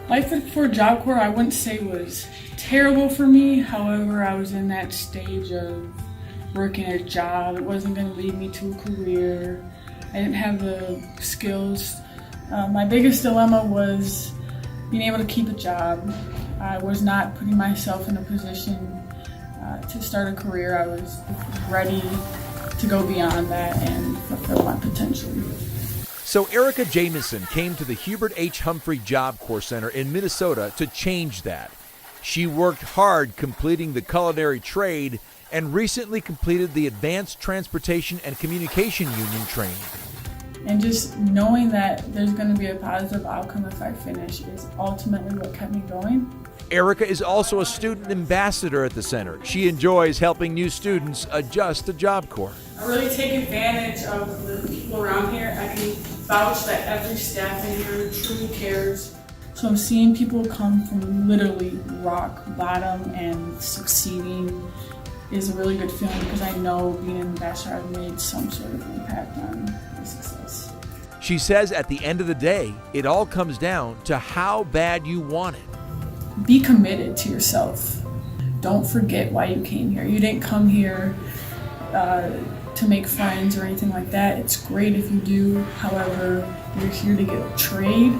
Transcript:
Life before Job Corps, I wouldn't say was terrible for me. However, I was in that stage of working a job. It wasn't going to lead me to a career. I didn't have the skills. My biggest dilemma was being able to keep a job. I was not putting myself in a position to start a career. I was ready to go beyond that and fulfill my potential. So Erika Jamison came to the Hubert H. Humphrey Job Corps Center in Minnesota to change that. She worked hard completing the culinary trade and recently completed the Advanced Transportation and Communication Union training. And just knowing that there's going to be a positive outcome if I finish is ultimately what kept me going. Erika is also a student ambassador at the center. She enjoys helping new students adjust to Job Corps. I really take advantage of the people around here. I can vouch that every staff in here truly cares. So seeing people come from literally rock bottom and succeeding is a really good feeling because I know being an ambassador, I've made some sort of impact on the success. She says at the end of the day, it all comes down to how bad you want it. Be committed to yourself. Don't forget why you came here. You didn't come here to make friends or anything like that. It's great if you do. However, you're here to get a trade